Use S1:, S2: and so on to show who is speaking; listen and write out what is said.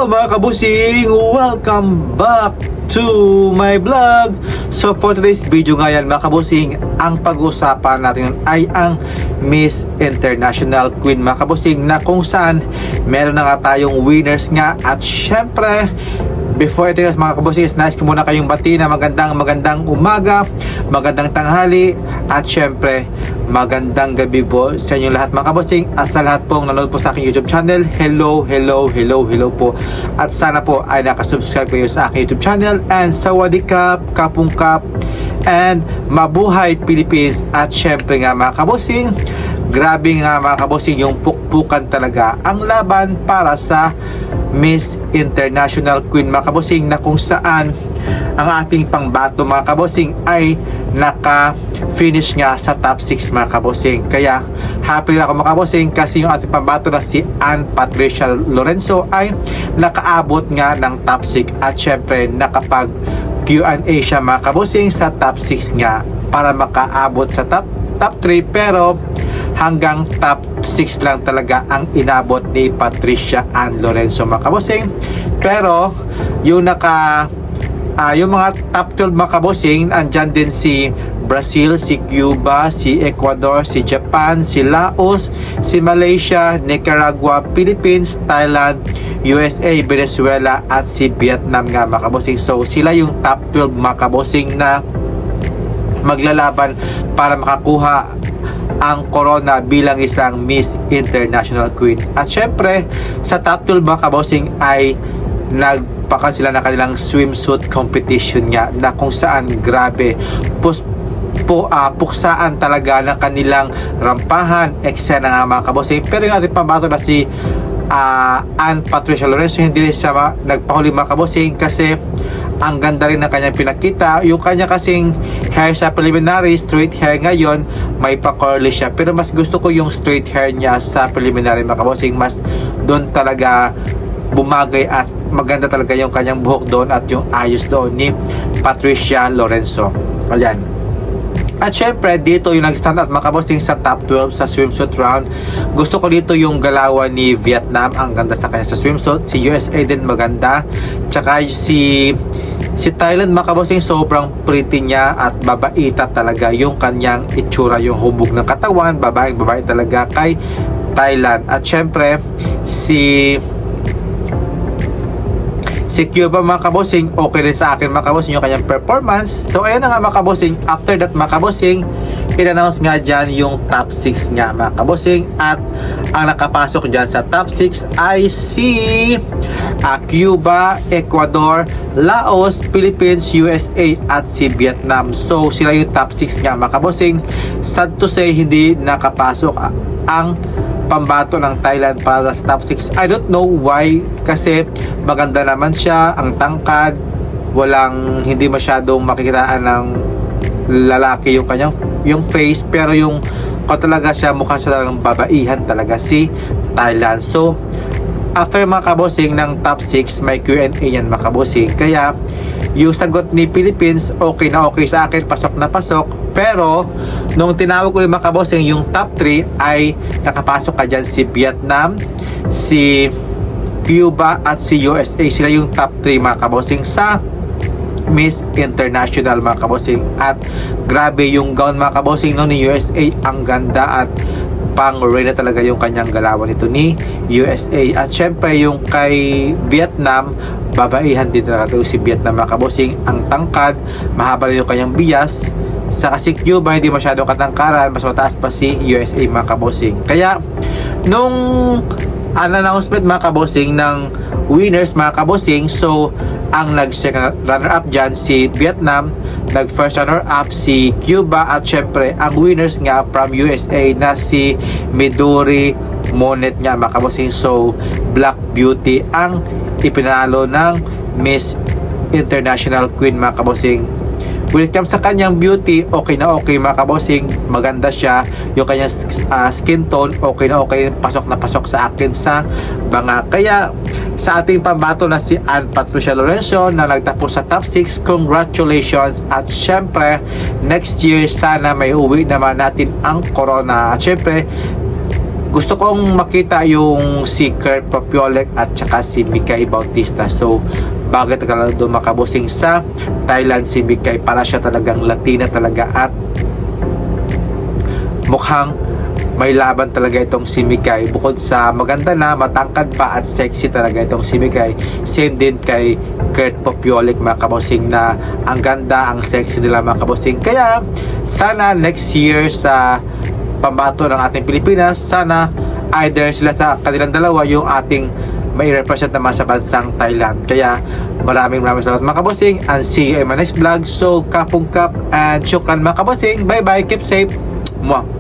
S1: Hello mga kabusing! Welcome back to my vlog! So for today's video nga yan mga kabusing, ang pag-usapan natin ay ang Miss International Queen mga kabusing, na kung saan meron na nga tayong winners nga. At syempre, before ito guys mga kabusing, nice ko muna kayong bati na magandang umaga, magandang tanghali, at syempre magandang gabi po sa inyong lahat mga kabusing, at sa lahat pong nanonood po sa aking YouTube channel. Hello po, at sana po ay nakasubscribe kayo sa aking YouTube channel. And sawadikap, kapungkap, and mabuhay Philippines. At syempre nga mga kabusing, grabe nga mga kabusing yung pukpukan talaga ang laban para sa Miss International Queen mga kabusing, na kung saan ang ating pangbato mga kabusing ay naka-finish nga sa top 6 mga kabusing. Kaya happy na ako mga kabusing, kasi yung ating pambato na si Ann Patricia Lorenzo ay nakaabot nga ng top 6, at syempre nakapag Q&A siya mga kabusing sa top 6 nga para makaabot sa top 3, pero hanggang top 6 lang talaga ang inabot ni Patricia Ann Lorenzo mga kabusing. Pero yung yung mga top 12 mga kabusing, andyan din si Brazil, si Cuba, si Ecuador, si Japan, si Laos, si Malaysia, Nicaragua, Philippines, Thailand, USA, Venezuela, at si Vietnam nga mga kabusing. So sila yung top 12 mga kabusing na maglalaban para makakuha ang corona bilang isang Miss International Queen. At syempre sa top 12 mga kabusing ay nagpakan sila na kanilang swimsuit competition nga, na kung saan grabe puksaan talaga ng kanilang rampahan, eksena nga mga kabusing. Pero yung ating pambato na si Ann Patricia Lorenzo, hindi rin siya nagpahuli mga kabusing, kasi ang ganda rin ng kanyang pinakita. Yung kanya kasing hair sa preliminary, straight hair, ngayon may pa-curly siya, pero mas gusto ko yung straight hair niya sa preliminary mga kabusing. Mas doon talaga bumagay at maganda talaga yung kanyang buhok doon, at yung ayos doon ni Patricia Lorenzo. Ayan. At syempre dito yung nag-stand out mga kabusing sa top 12 sa swimsuit round. Gusto ko dito yung galawan ni Vietnam, ang ganda sa kanya sa swimsuit. Si USA din maganda, tsaka si Thailand mga kabusing, sobrang pretty niya at babaita talaga yung kanyang itsura, yung hubog ng katawan, babae talaga kay Thailand. At syempre si Cuba mga kabusing, okay din sa akin mga kabusing yung kanyang performance. So ayun na nga mga kabusing, after that mga kabusing, in-announce nga dyan yung top 6 nga mga kabusing, at ang nakapasok dyan sa top 6 ay si Cuba, Ecuador, Laos, Philippines, USA, at si Vietnam. So sila yung top 6 nga mga kabusing. Sad to say, hindi nakapasok ang pambato ng Thailand para sa top 6. I don't know why, kasi maganda naman siya, ang tangkad, hindi masyadong makikitaan ng lalaki yung face, pero yung talaga siya, mukha siya ng babaihan talaga si Thailand. So after mga kabusing ng top 6, may Q&A yan mga kabusing. Kaya yung sagot ni Philippines, okay na okay sa akin, pasok na pasok. Pero nung tinawag ko yung mga kabusing, yung top 3 ay nakapasok ka dyan si Vietnam, si Cuba, at si USA. Sila yung top 3 mga kabusing sa Miss International mga kabusing. At grabe yung gown mga kabusing no, ni USA, ang ganda at pang-reyna talaga yung kanyang galawan nito ni USA. At syempre yung kay Vietnam, babaihan din talaga si Vietnam mga kabusing. Ang tangkad, mahaba rin yung kanyang bias. Sa kasi Cuba, hindi masyadong katangkaran, mas mataas pa si USA mga kabusing. Kaya nung announcement mga kabusing ng winners mga kabusing, so ang nag-second runner-up dyan si Vietnam, nag-first runner-up si Cuba, at syempre ang winners nga from USA na si Midori Monet nga mga kabusing. So Black Beauty ang ipinalo ng Miss International Queen mga kabusing. When it comes sa kanyang beauty, okay na okay mga kabosing, maganda siya. Yung kanyang skin tone, okay na okay, pasok na pasok sa akin sa banga. Kaya sa ating pambato na si Ann Patricia Lorenzo na nagtapos sa top 6, congratulations. At syempre next year sana may uwi naman natin ang corona. At syempre gusto kong makita yung si Kurt Papiolek at saka si Mikay Bautista. So bakit ka lang doon mga kabosing sa Thailand si Mikay, para siya talagang Latina talaga at mukhang may laban talaga itong si Mikay. Bukod sa maganda na, matangkad pa at sexy talaga itong si Mikay, same din kay Kurt Papiolek mga kabosing, na ang ganda, ang sexy nila mga kabosing. Kaya sana next year sa pambato ng ating Pilipinas, sana either sila sa kanilang dalawa yung ating may represent naman sa bansang Thailand. Kaya maraming salamat mga kabosing, and see you in my next vlog. So kapong kap and syukran mga kabosing, bye bye, keep safe. Mwah.